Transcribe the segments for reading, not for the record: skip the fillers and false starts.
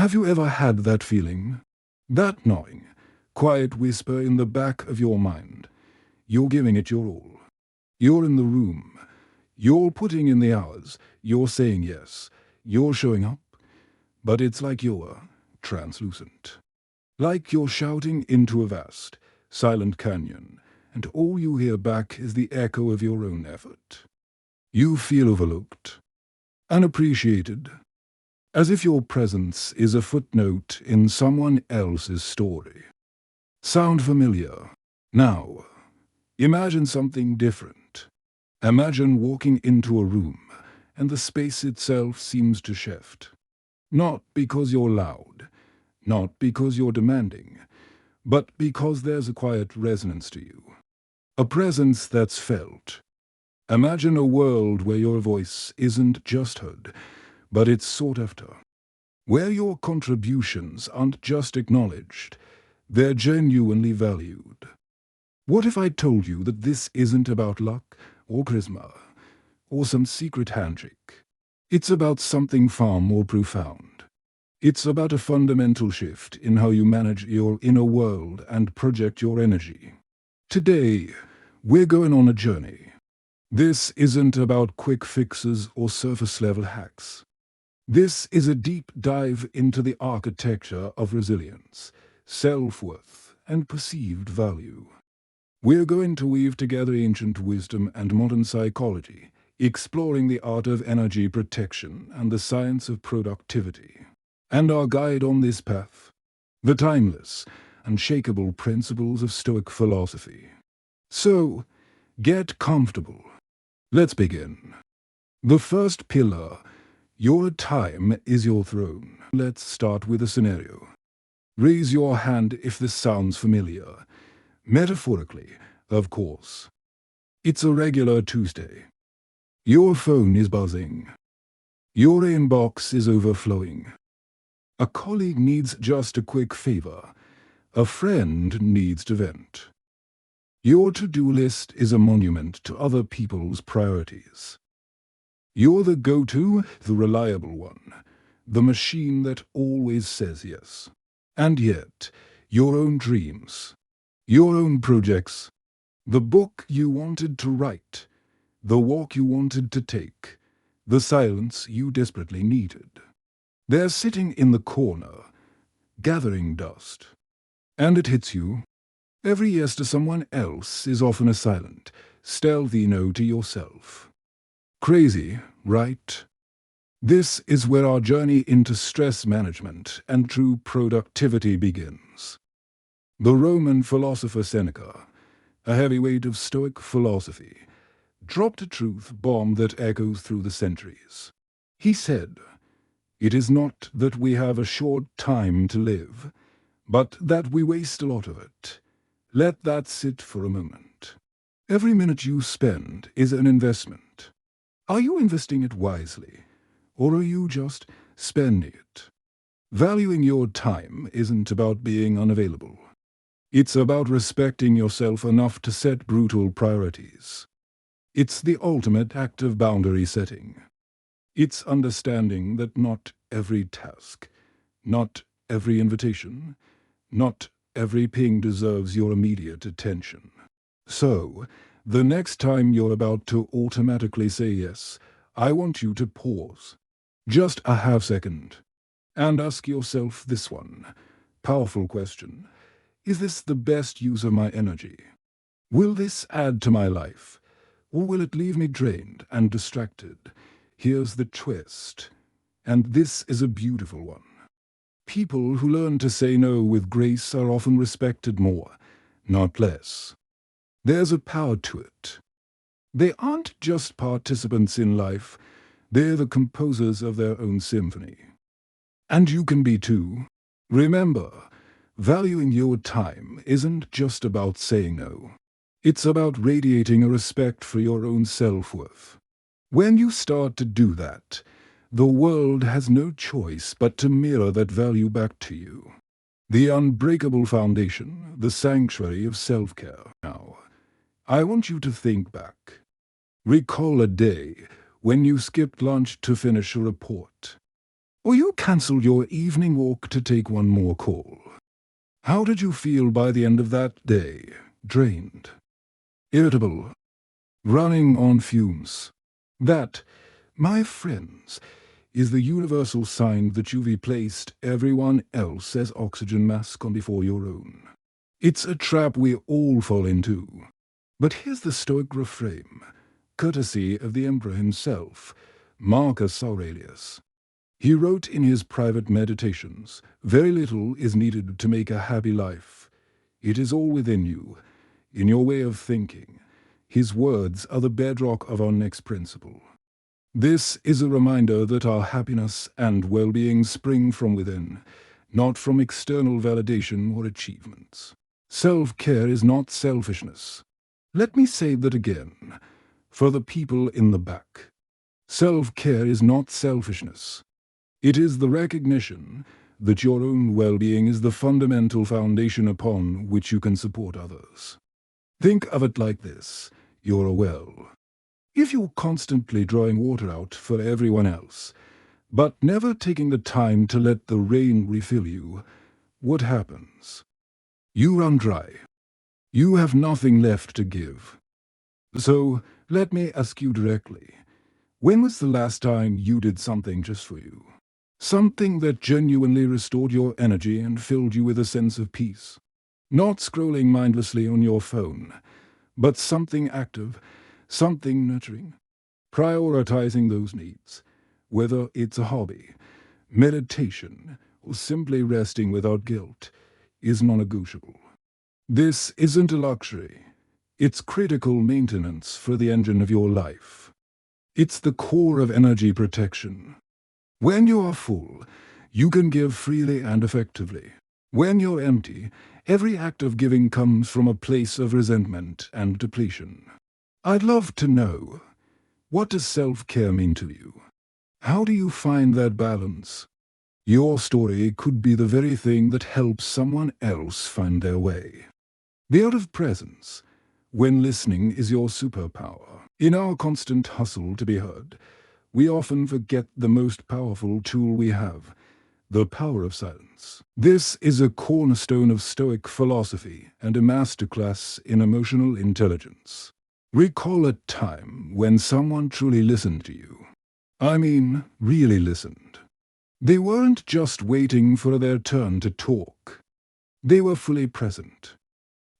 Have you ever had that feeling? That gnawing, quiet whisper in the back of your mind. You're giving it your all. You're in the room. You're putting in the hours. You're saying yes. You're showing up. But it's like you're translucent. Like you're shouting into a vast, silent canyon, and all you hear back is the echo of your own effort. You feel overlooked, unappreciated, as if your presence is a footnote in someone else's story. Sound familiar? Now, imagine something different. Imagine walking into a room, and the space itself seems to shift. Not because you're loud, not because you're demanding, but because there's a quiet resonance to you. A presence that's felt. Imagine a world where your voice isn't just heard, but it's sought after. Where your contributions aren't just acknowledged, they're genuinely valued. What if I told you that this isn't about luck or charisma or some secret handshake? It's about something far more profound. It's about a fundamental shift in how you manage your inner world and project your energy. Today, we're going on a journey. This isn't about quick fixes or surface-level hacks. This is a deep dive into the architecture of resilience, self-worth, and perceived value. We're going to weave together ancient wisdom and modern psychology, exploring the art of energy protection and the science of productivity. And our guide on this path, the timeless, unshakable principles of Stoic philosophy. So, get comfortable. Let's begin. The first pillar, your time is your throne. Let's start with a scenario. Raise your hand if this sounds familiar. Metaphorically, of course. It's a regular Tuesday. Your phone is buzzing. Your inbox is overflowing. A colleague needs just a quick favor. A friend needs to vent. Your to-do list is a monument to other people's priorities. You're the go-to, the reliable one, the machine that always says yes. And yet, your own dreams, your own projects, the book you wanted to write, the walk you wanted to take, the silence you desperately needed. They're sitting in the corner, gathering dust. And it hits you. Every yes to someone else is often a silent, stealthy no to yourself. Crazy, right? This is where our journey into stress management and true productivity begins. The Roman philosopher Seneca, a heavyweight of Stoic philosophy, dropped a truth bomb that echoes through the centuries. He said, "It is not that we have a short time to live, but that we waste a lot of it. Let that sit for a moment. Every minute you spend is an investment. Are you investing it wisely, or are you just spending it? Valuing your time isn't about being unavailable. It's about respecting yourself enough to set brutal priorities. It's the ultimate act of boundary setting. It's understanding that not every task, not every invitation, not every ping deserves your immediate attention. So, the next time you're about to automatically say yes, I want you to pause. Just a half second. And ask yourself this one powerful question. Is this the best use of my energy? Will this add to my life? Or will it leave me drained and distracted? Here's the twist. And this is a beautiful one. People who learn to say no with grace are often respected more, not less. There's a power to it. They aren't just participants in life, they're the composers of their own symphony. And you can be too. Remember, valuing your time isn't just about saying no. It's about radiating a respect for your own self-worth. When you start to do that, the world has no choice but to mirror that value back to you. The unbreakable foundation, the sanctuary of self-care. Now, I want you to think back. Recall a day when you skipped lunch to finish a report. Or you cancelled your evening walk to take one more call. How did you feel by the end of that day? Drained, irritable, running on fumes. That, my friends, is the universal sign that you've replaced everyone else's oxygen mask on before your own. It's a trap we all fall into. But here's the Stoic refrain, courtesy of the emperor himself, Marcus Aurelius. He wrote in his private meditations, "Very little is needed to make a happy life. It is all within you, in your way of thinking." His words are the bedrock of our next principle. This is a reminder that our happiness and well-being spring from within, not from external validation or achievements. Self-care is not selfishness. Let me say that again, for the people in the back. Self-care is not selfishness. It is the recognition that your own well-being is the fundamental foundation upon which you can support others. Think of it like this. You're a well. If you're constantly drawing water out for everyone else, but never taking the time to let the rain refill you, what happens? You run dry. You have nothing left to give. So, let me ask you directly, when was the last time you did something just for you? Something that genuinely restored your energy and filled you with a sense of peace? Not scrolling mindlessly on your phone, but something active, something nurturing. Prioritizing those needs, whether it's a hobby, meditation, or simply resting without guilt, is non-negotiable. This isn't a luxury. It's critical maintenance for the engine of your life. It's the core of energy protection. When you are full, you can give freely and effectively. When you're empty, every act of giving comes from a place of resentment and depletion. I'd love to know, what does self-care mean to you? How do you find that balance? Your story could be the very thing that helps someone else find their way. The art of presence, when listening, is your superpower. In our constant hustle to be heard, we often forget the most powerful tool we have, the power of silence. This is a cornerstone of Stoic philosophy and a masterclass in emotional intelligence. Recall a time when someone truly listened to you. I mean, really listened. They weren't just waiting for their turn to talk. They were fully present.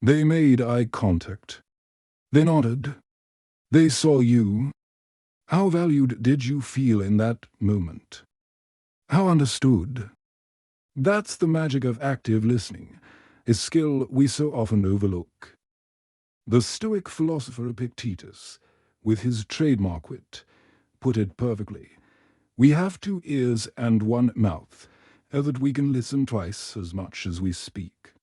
They made eye contact. They nodded. They saw you. How valued did you feel in that moment? How understood? That's the magic of active listening, a skill we so often overlook. The Stoic philosopher Epictetus, with his trademark wit, put it perfectly. We have 2 ears and 1 mouth, so that we can listen twice as much as we speak.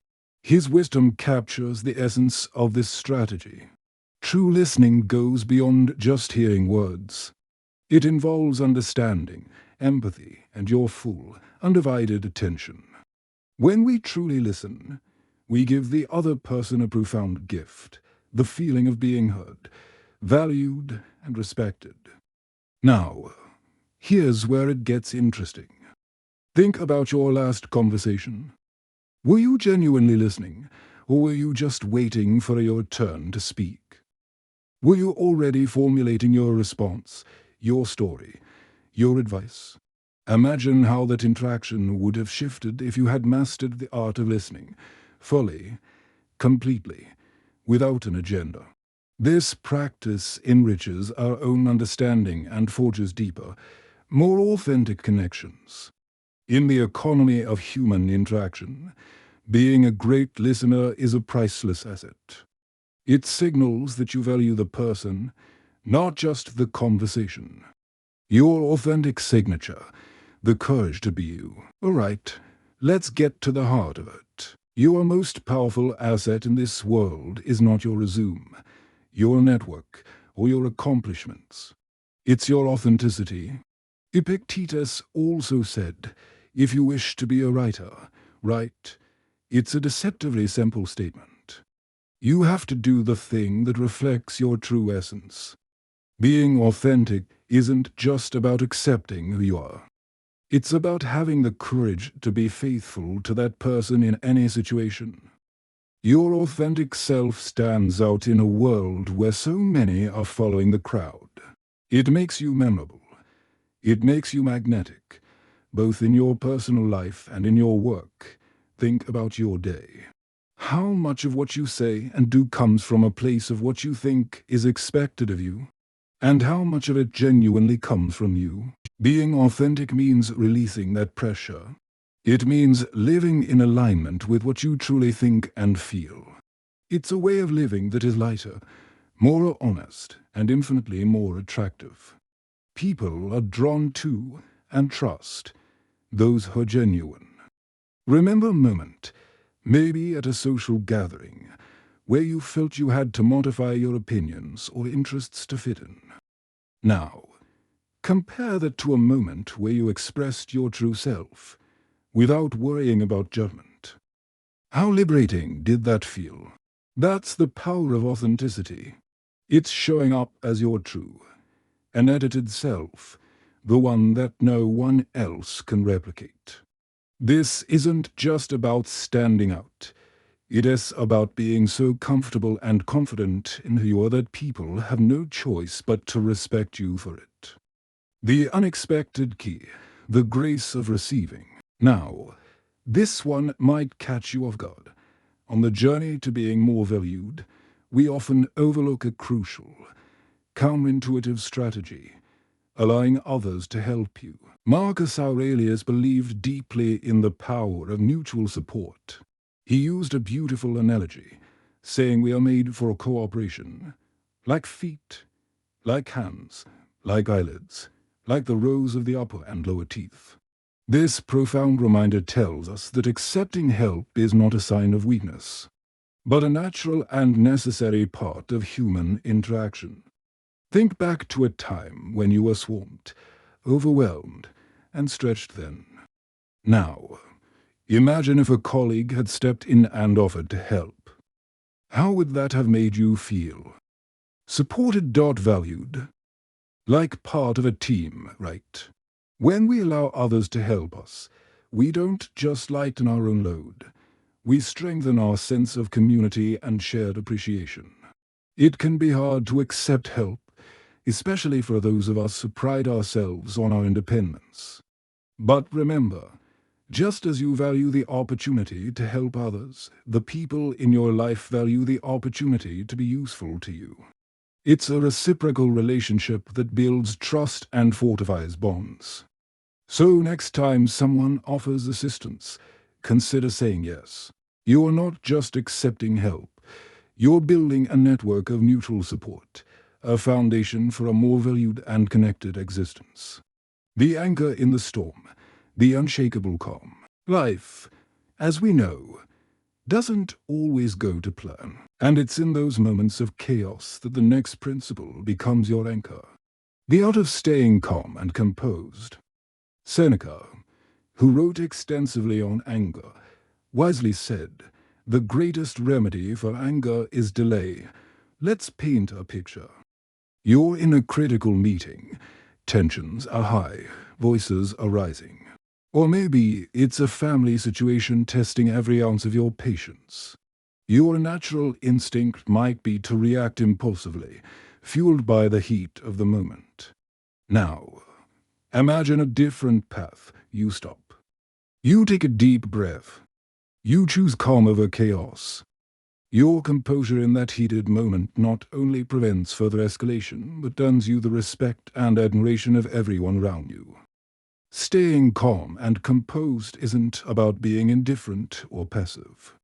His wisdom captures the essence of this strategy. True listening goes beyond just hearing words. It involves understanding, empathy, and your full, undivided attention. When we truly listen, we give the other person a profound gift, the feeling of being heard, valued, and respected. Now, here's where it gets interesting. Think about your last conversation. Were you genuinely listening, or were you just waiting for your turn to speak? Were you already formulating your response, your story, your advice? Imagine how that interaction would have shifted if you had mastered the art of listening, fully, completely, without an agenda. This practice enriches our own understanding and forges deeper, more authentic connections. In the economy of human interaction, being a great listener is a priceless asset. It signals that you value the person, not just the conversation. Your authentic signature, the courage to be you. All right, let's get to the heart of it. Your most powerful asset in this world is not your resume, your network, or your accomplishments. It's your authenticity. Epictetus also said, if you wish to be a writer, write. It's a deceptively simple statement. You have to do the thing that reflects your true essence. Being authentic isn't just about accepting who you are. It's about having the courage to be faithful to that person in any situation. Your authentic self stands out in a world where so many are following the crowd. It makes you memorable. It makes you magnetic, both in your personal life and in your work. Think about your day. How much of what you say and do comes from a place of what you think is expected of you? And how much of it genuinely comes from you? Being authentic means releasing that pressure. It means living in alignment with what you truly think and feel. It's a way of living that is lighter, more honest, and infinitely more attractive. People are drawn to and trust those who are genuine. Remember a moment, maybe at a social gathering, where you felt you had to modify your opinions or interests to fit in. Now, compare that to a moment where you expressed your true self, without worrying about judgment. How liberating did that feel? That's the power of authenticity. It's showing up as your true, unedited self, the one that no one else can replicate. This isn't just about standing out. It is about being so comfortable and confident in who you are that people have no choice but to respect you for it. The unexpected key, the grace of receiving. Now, this one might catch you off guard. On the journey to being more valued, we often overlook a crucial, counterintuitive strategy, allowing others to help you. Marcus Aurelius believed deeply in the power of mutual support. He used a beautiful analogy, saying we are made for cooperation, like feet, like hands, like eyelids, like the rows of the upper and lower teeth. This profound reminder tells us that accepting help is not a sign of weakness, but a natural and necessary part of human interaction. Think back to a time when you were swamped, overwhelmed, and stretched thin. Now, imagine if a colleague had stepped in and offered to help. How would that have made you feel? Supported, valued. Like part of a team, right? When we allow others to help us, we don't just lighten our own load. We strengthen our sense of community and shared appreciation. It can be hard to accept help, especially for those of us who pride ourselves on our independence. But remember, just as you value the opportunity to help others, the people in your life value the opportunity to be useful to you. It's a reciprocal relationship that builds trust and fortifies bonds. So next time someone offers assistance, consider saying yes. You're not just accepting help. You're building a network of mutual support, a foundation for a more valued and connected existence. The anchor in the storm, the unshakable calm. Life, as we know, doesn't always go to plan. And it's in those moments of chaos that the next principle becomes your anchor. The art of staying calm and composed. Seneca, who wrote extensively on anger, wisely said, "The greatest remedy for anger is delay." Let's paint a picture. You're in a critical meeting. Tensions are high, voices are rising. Or maybe it's a family situation testing every ounce of your patience. Your natural instinct might be to react impulsively, fueled by the heat of the moment. Now, imagine a different path. You stop. You take a deep breath. You choose calm over chaos. Your composure in that heated moment not only prevents further escalation, but earns you the respect and admiration of everyone around you. Staying calm and composed isn't about being indifferent or passive.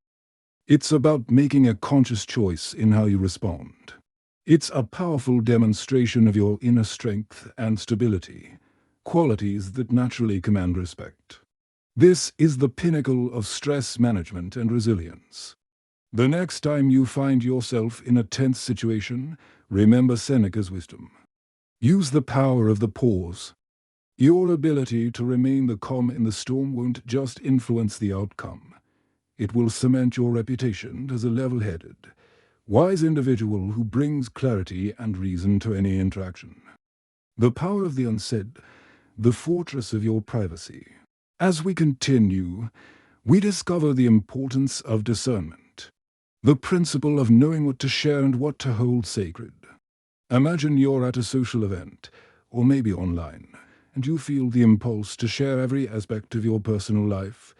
It's about making a conscious choice in how you respond. It's a powerful demonstration of your inner strength and stability, qualities that naturally command respect. This is the pinnacle of stress management and resilience. The next time you find yourself in a tense situation, remember Seneca's wisdom. Use the power of the pause. Your ability to remain the calm in the storm won't just influence the outcome. It will cement your reputation as a level-headed, wise individual who brings clarity and reason to any interaction. The power of the unsaid, the fortress of your privacy. As we continue, we discover the importance of discernment, the principle of knowing what to share and what to hold sacred. Imagine you're at a social event, or maybe online, and you feel the impulse to share every aspect of your personal life,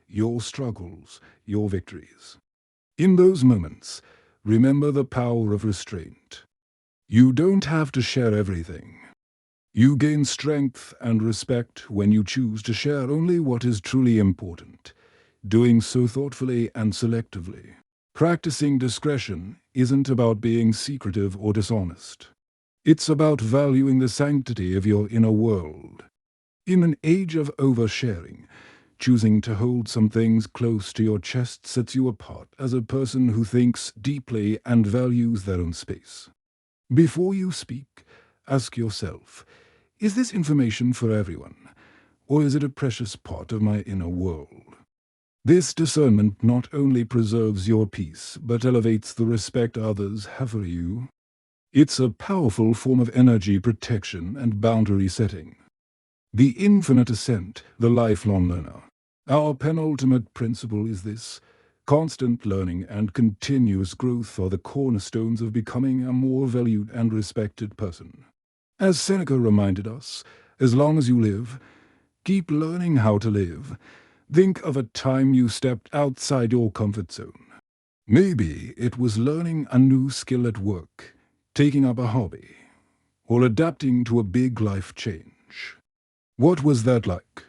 your struggles, your victories. In those moments, remember the power of restraint. You don't have to share everything. You gain strength and respect when you choose to share only what is truly important, doing so thoughtfully and selectively. Practicing discretion isn't about being secretive or dishonest. It's about valuing the sanctity of your inner world. In an age of oversharing, choosing to hold some things close to your chest sets you apart as a person who thinks deeply and values their own space. Before you speak, ask yourself, is this information for everyone, or is it a precious part of my inner world? This discernment not only preserves your peace, but elevates the respect others have for you. It's a powerful form of energy protection and boundary setting. The infinite ascent, the lifelong learner. Our penultimate principle is this: constant learning and continuous growth are the cornerstones of becoming a more valued and respected person. As Seneca reminded us, as long as you live, keep learning how to live. Think of a time you stepped outside your comfort zone. Maybe it was learning a new skill at work, taking up a hobby, or adapting to a big life change. What was that like?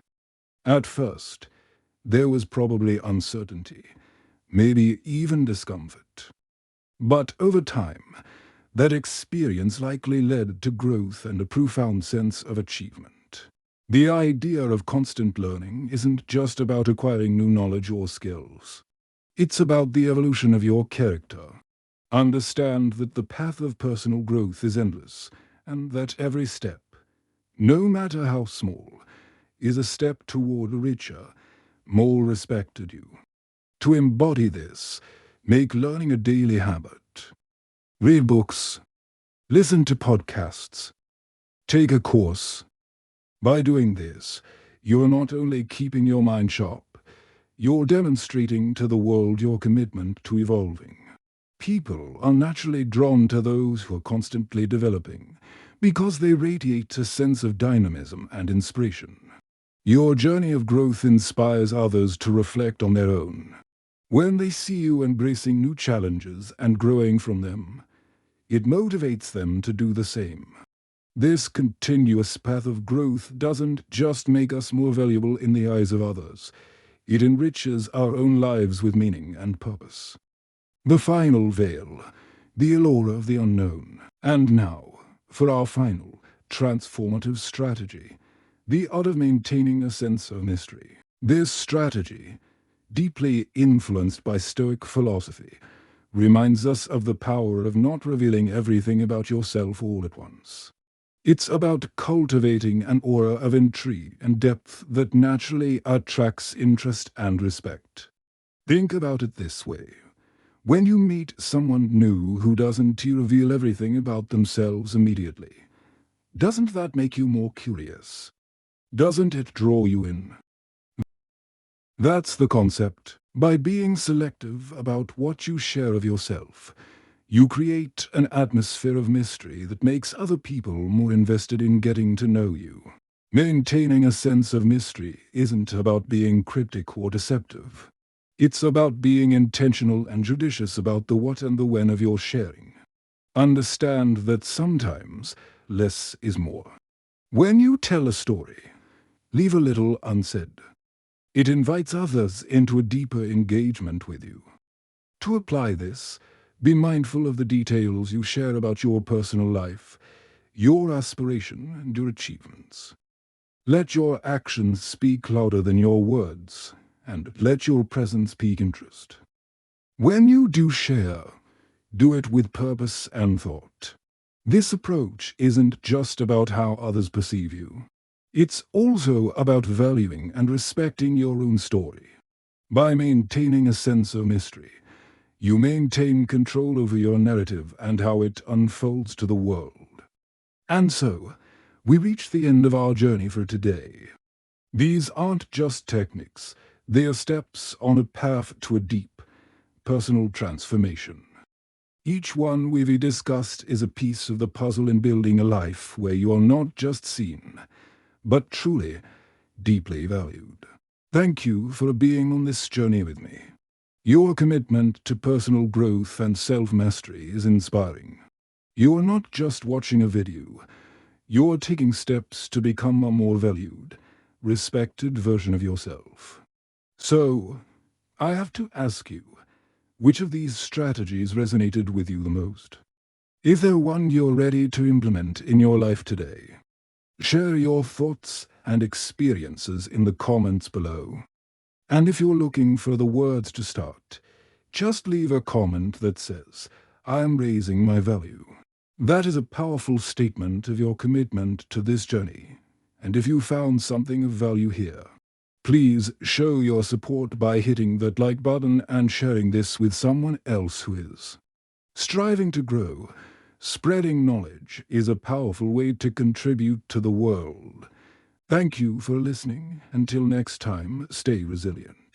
At first, there was probably uncertainty, maybe even discomfort. But over time, that experience likely led to growth and a profound sense of achievement. The idea of constant learning isn't just about acquiring new knowledge or skills. It's about the evolution of your character. Understand that the path of personal growth is endless, and that every step, no matter how small, is a step toward a richer, more respected you. To embody this, make learning a daily habit. Read books, listen to podcasts, take a course. By doing this, you're not only keeping your mind sharp, you're demonstrating to the world your commitment to evolving. People are naturally drawn to those who are constantly developing, because they radiate a sense of dynamism and inspiration. Your journey of growth inspires others to reflect on their own. When they see you embracing new challenges and growing from them, it motivates them to do the same. This continuous path of growth doesn't just make us more valuable in the eyes of others. It enriches our own lives with meaning and purpose. The final veil, the allure of the unknown. And now, for our final, transformative strategy, the art of maintaining a sense of mystery. This strategy, deeply influenced by Stoic philosophy, reminds us of the power of not revealing everything about yourself all at once. It's about cultivating an aura of intrigue and depth that naturally attracts interest and respect. Think about it this way. When you meet someone new who doesn't reveal everything about themselves immediately, doesn't that make you more curious? Doesn't it draw you in? That's the concept. By being selective about what you share of yourself, you create an atmosphere of mystery that makes other people more invested in getting to know you. Maintaining a sense of mystery isn't about being cryptic or deceptive. It's about being intentional and judicious about the what and the when of your sharing. Understand that sometimes less is more. When you tell a story, leave a little unsaid. It invites others into a deeper engagement with you. To apply this, be mindful of the details you share about your personal life, your aspiration and your achievements. Let your actions speak louder than your words, and let your presence pique interest. When you do share, do it with purpose and thought. This approach isn't just about how others perceive you. It's also about valuing and respecting your own story. By maintaining a sense of mystery, you maintain control over your narrative and how it unfolds to the world. And so, We reach the end of our journey for today. These aren't just techniques, they are steps on a path to a deep, personal transformation. Each one we've discussed is a piece of the puzzle in building a life where you are not just seen, but truly, deeply valued. Thank you for being on this journey with me. Your commitment to personal growth and self-mastery is inspiring. You are not just watching a video, you're taking steps to become a more valued, respected version of yourself. So, I have to ask you, which of these strategies resonated with you the most? Is there one you're ready to implement in your life today? Share your thoughts and experiences in the comments below. And if you're looking for the words to start, just leave a comment that says, "I am raising my value." That is a powerful statement of your commitment to this journey. And if you found something of value here, please show your support by hitting that like button and sharing this with someone else who is. Striving to grow, spreading knowledge is a powerful way to contribute to the world. Thank you for listening. Until next time, stay resilient.